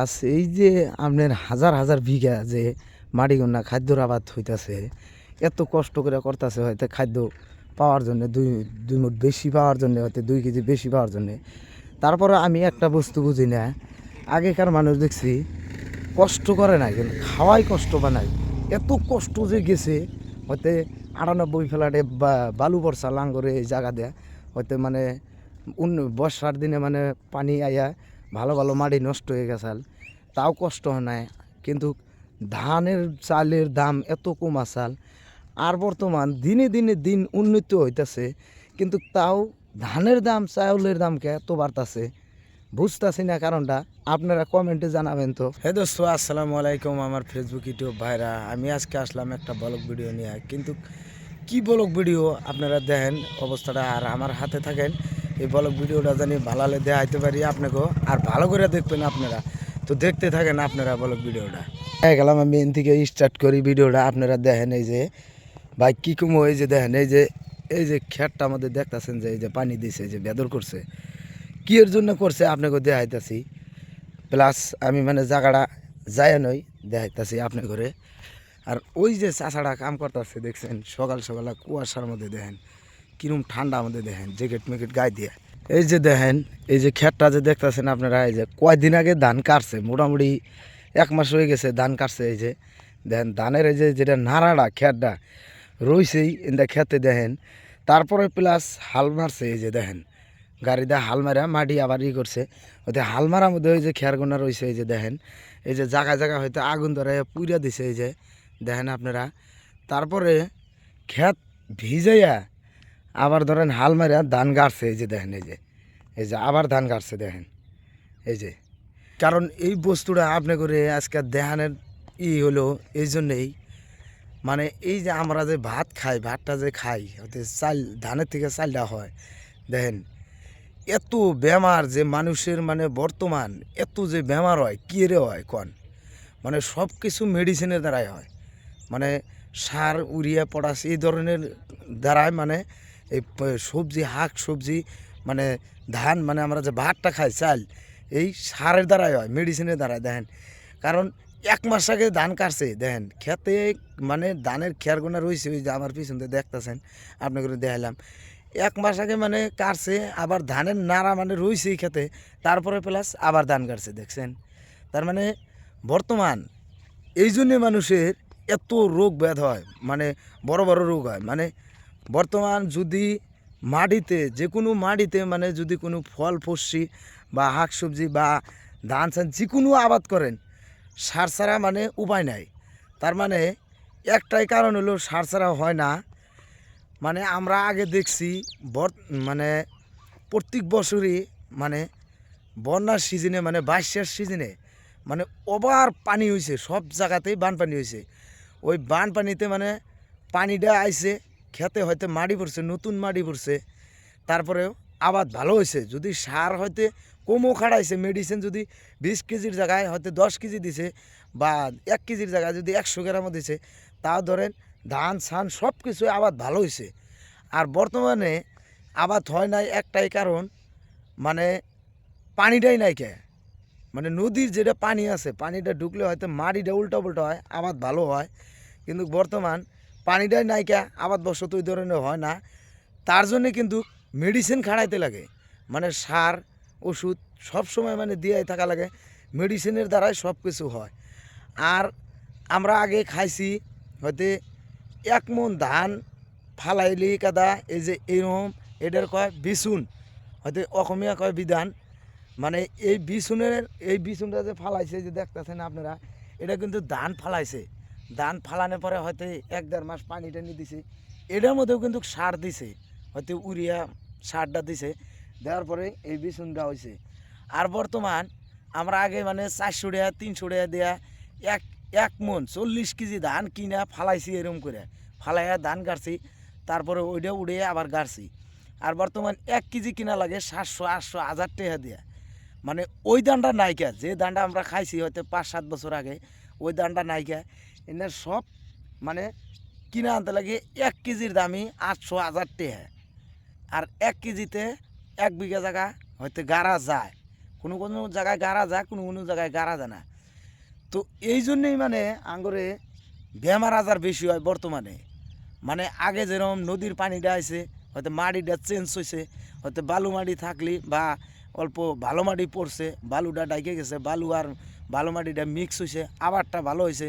এই যে আপনার হাজার হাজার বিঘা যে মাটিগুনা খাদ্যর আবাদ হইতাছে, এত কষ্ট করে করতেছে হয়তো খাদ্য পাওয়ার জন্য, দুই দুই মুঠ বেশি পাওয়ার জন্য, হয়তো 2 কেজি বেশি পাওয়ার জন্য। তারপরে আমি একটা বস্তু বুঝি না, আগেকার মানুষ দেখছি কষ্ট করে না, কিন্তু খাওয়াই কষ্ট বানায়। এত কষ্ট যে গেছে, হয়তো 98 ফ্ল্যাটে বালু বর্ষা লাঙ্গরে এই জায়গা দেয়া হয়তো মানে বর্ষার দিনে মানে পানি আইয়া ভালো ভালো মাটি নষ্ট হয়ে গেছে, তাও কষ্ট হয় না। কিন্তু ধানের চালের দাম এত কম আসাল, আর বর্তমান দিনে দিনে দিন উন্নত হইতেছে, কিন্তু তাও ধানের দাম চাউলের দামকে এত বাড়তাছে, বুঝতেছি না কারণটা। আপনারা কমেন্টে জানাবেন তো। হে দোস্ত, আসসালামু আলাইকুম আমার ফেসবুক ইউটিউব ভাইরা। আমি আজকে আসলাম একটা ব্লগ ভিডিও নিয়ে, কিন্তু কি ব্লগ ভিডিও আপনারা দেখেন অবস্থাটা, আর আমার হাতে থাকেন এই ব্লগ ভিডিওটা জানি ভালো দেখাইতে পারি আপনাকেও, আর ভালো করে দেখবেন আপনারা। তো দেখতে থাকেন আপনারা ব্লগ ভিডিওটা। গেলাম আমি এন থেকে স্টার্ট করি ভিডিওটা। আপনারা দেখেন এই যে ভাই কী কমো, এই যে দেখেন এই যে খেরটা আমাদের দেখতেছেন, যে এই যে পানি দিছে, যে বেদর করছে, কি এর জন্য করছে আপনাকে দেখাইতেছি। প্লাস আমি মানে জায়গাটা যায় নই, দেখাইতেছি আপনি করে। আর ওই যে চাষাটা কাম করতেছে দেখছেন, সকাল সকালে কুয়াশার মধ্যে দেখেন কিরম ঠান্ডা আমাদের, দেখেন জ্যাকেট মেকেট গায়ে দিয়ে। এই যে দেখেন এই যে খেরটা যে দেখতেছেন আপনারা, এই যে কয়দিন আগে ধান কাটছে, মোটামুটি 1 মাস হয়ে গেছে ধান কাটছে। এই যে দেখেন ধানের এই যে যেটা নাড়াটা খেরটা রইছেই এটা খেতে দেখেন। তারপরে প্লাস হাল মারছে, এই যে দেখেন গাড়ি দিয়ে হাল মারা মাটি আবার করছে, ওতে হাল মারার মধ্যে ওই যে খেরগোনা রয়েছে। এই যে দেখেন এই যে জায়গায় জায়গায় হয়তো আগুন ধরে পুড়িয়া দিছে, এই যে দেখেন আপনারা। তারপরে ক্ষেত ভিজাইয়া আবার ধরেন হাল মারিয়া ধান গাড়ছে, এই যে দেখেন এই যে আবার ধান গাড়ছে দেখেন। এই যে কারণ এই বস্তুটা আপনি করে আজকে দেখানোর হলো এই জন্যেই, মানে এই যে আমরা যে ভাত খাই, ভাতটা যে খাই হয়তো চাল, ধানের থেকে চালটা হয়। দেখেন এত বেমার যে মানুষের, মানে বর্তমান এত যে বেমার হয়, কী রে হয় কন, মানে সব কিছু মেডিসিনের দ্বারাই হয়। মানে সার উড়িয়া পটাশ এই ধরনের দ্বারাই, মানে এই সবজি শাক সবজি মানে ধান, মানে আমরা যে ভাতটা খাই চাল, এই সারের দ্বারাই হয়, মেডিসিনের দ্বারাই। দেখেন কারণ 1 মাস আগে ধান কাটছে, দেখেন খেতে মানে ধানের খেরগোনা রয়েছে, ওই যে আমার পিছনতে দেখতেছেন আপনাকে দেখালাম। 1 মাস আগে মানে কাটছে, আবার ধানের নাড়া মানে রয়েছে এই খেতে, তারপরে প্লাস আবার ধান কাটছে দেখছেন। তার মানে বর্তমান এই জন্যে মানুষের এত রোগ ব্যাধ হয়, মানে বড় বড় রোগ হয়। মানে বর্তমান যদি মাটিতে, যে কোনো মাটিতে মানে যদি কোনো ফল ফসি বা শাক সবজি বা ধান চান যে কোনো আবাদ করেন, সার ছাড়া মানে উপায় নাই। তার মানে একটাই কারণ হলো সার ছাড়া হয় না। মানে আমরা আগে দেখছি মানে প্রত্যেক বছরই মানে বন্যার সিজনে, মানে বাইশের সিজনে মানে ওভার পানি হয়েছে, সব জায়গাতেই বানপানি হয়েছে। ওই বানপানিতে মানে পানিটা আইছে খেতে, হয়তো মাটি পড়ছে, নতুন মাটি পড়ছে, তারপরেও আবাদ ভালো হয়েছে। যদি সার হয়তো কমও খাড়াইছে, মেডিসিন যদি 20 কেজির জায়গায় হয়তো 10 কেজি দিছে, বা 1 কেজির জায়গায় যদি 100 গ্রামও দিছে, তাও ধরেন ধান ছান সব কিছু আবাদ ভালো হয়েছে। আর বর্তমানে আবাদ হয় নাই একটাই কারণ, মানে পানিটাই নাই কে। মানে নদীর যেটা পানি আছে, পানিটা ঢুকলে হয়তো মাটিটা উল্টা পুল্টা হয়, আবাদ ভালো হয়। কিন্তু বর্তমান পানিটাই নাইকা, আবাদ বসত ওই ধরনের হয় না। তার জন্যে কিন্তু মেডিসিন খাড়াইতে লাগে, মানে সার ওষুধ সব সময় মানে দিয়েই থাকা লাগে, মেডিসিনের দ্বারাই সব কিছু হয়। আর আমরা আগে খাইছি হয়তো 1 মণ ধান ফালাইলি কাদা, এই যে এরকম এটার কয় বিছুন, হয়তো অসমীয়া কয় বিধান। মানে এই বিছুনটা যে ফালাইছে, যে দেখতেছেন আপনারা, এটা কিন্তু ধান ফালাইছে। ধান ফালানোর পরে হয়তো 1-1.5 মাস পানি টানি দিছে, এটার মধ্যেও কিন্তু সার দিছে, হয়তো উড়িয়া সারটা দিছে, দেওয়ার পরে এই বিছুনটা হয়েছে। আর বর্তমান আমরা আগে মানে 400 টাকা 300 টাকা দেওয়া 1 মণ 40 কেজি ধান কিনা ফালাইছি, এরকম করে ফালাইয়া ধান গাড়ছি, তারপরে ওইটা উড়ে আবার গাড়ছি। আর বর্তমান 1 কেজি কিনা লাগে 700 800 1000 টাকা দেওয়া। মানে ওই ধানটা নাইকা, যে ধানটা আমরা খাইছি হয়তো 5-7 বছর আগে, ওই ধানটা নাইকা। এনে সব মানে কিনা আনতে লাগে 1 কেজির দামই 800-1000 টাকা। আর 1 কেজিতে 1 বিঘা জায়গা হয়তো গাড়া যায়, কোনো কোনো জায়গায় গাড়া যায়, কোনো কোনো জায়গায় গাড়া যায় না। তো এই জন্যেই মানে আঙ্গরে বেমার আজার বেশি হয় বর্তমানে। মানে আগে যেরকম নদীর পানিটা আছে, হয়তো মাটিটা চেঞ্জ হয়েছে, হয়তো বালু মাটি থাকলে বা অল্প ভালো মাটি পড়ছে, বালুটা ডাইকে গেছে, বালু আর ভালো মাটিটা মিক্স হয়েছে, আবারটা ভালো হয়েছে।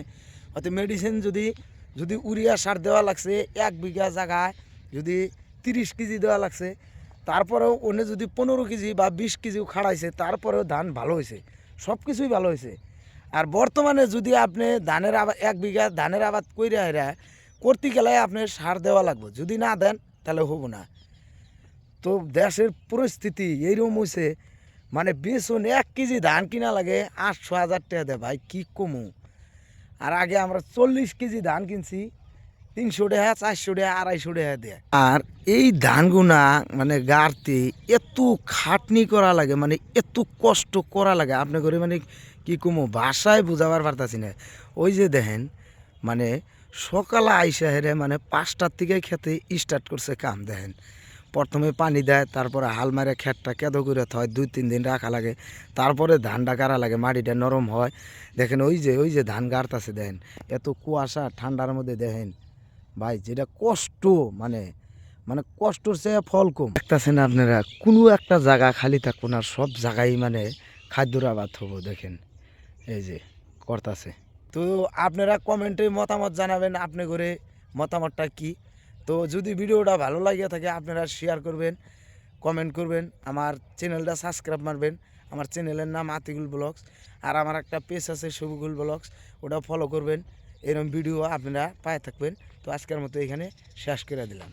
হয়তো মেডিসিন যদি যদি ইউরিয়া সার দেওয়া লাগছে 1 বিঘা জায়গায় যদি 30 কেজি দেওয়া লাগছে, তারপরেও অন্য যদি 15 কেজি বা 20 কেজিও খাড়াইছে, তারপরেও ধান ভালো হয়েছে, সব কিছুই ভালো হয়েছে। আর বর্তমানে যদি আপনি ধানের আবাদ 1 বিঘা ধানের আবাদ কইরা হেরা করতে গেলে আপনি সার দেওয়া লাগবে, যদি না দেন তাহলে হবো না। তো দেশের পরিস্থিতি এইরকম হয়েছে, মানে বেসন 1 কেজি ধান কিনা লাগে 800,000 টাকা দেয় ভাই, কি কমু। আর আগে আমরা 40 কেজি ধান কিনছি 300 টাকা, 400 টাকা, 250 টাকা দেয়। আর এই ধানগুনা মানে গাড়তে এত খাটনি করা লাগে, মানে এত কষ্ট করা লাগে আপনি করে, মানে কি কমু ভাষায় বুঝাবার পারতাছি না। ওই যে দেখেন মানে সকালে আইসা হেরে মানে 5টার থেকে খেতে স্টার্ট করছে কাম। দেখেন প্রথমে পানি দেয়, তারপরে হাল মারে খেতটা কেদো করে হয়, 2-3 দিন রাখা লাগে, তারপরে ধানটা গাড়া লাগে, মাটিটা নরম হয়। দেখেন ওই যে ধান গাড়তাছে, দেখেন এত কুয়াশা ঠান্ডার মধ্যে, দেখেন ভাই যেটা কষ্ট, মানে মানে কষ্টর চেয়ে ফল কম। দেখতেছেন আপনারা কোনো একটা জায়গা খালি থাকবো না, সব জায়গায় মানে খাদ্যর আবাদ হবো। দেখেন এই যে করতাছে। তো আপনারা কমেন্টে মতামত জানাবেন, আপনি করে মতামতটা কি। তো যদি ভিডিওটা ভালো লাগিয়ে থাকে আপনারা শেয়ার করবেন, কমেন্ট করবেন, আমার চ্যানেলটা সাবস্ক্রাইব মারবেন। আমার চ্যানেলের নাম আতিকুল ব্লগস। আর আমার একটা পেজ আছে শফিকুল ব্লগস, ওটা ফলো করবেন। এরকম ভিডিও আপনারা পায়ে থাকবেন। তো আজকের মতো এখানে শেষ করে দিলাম।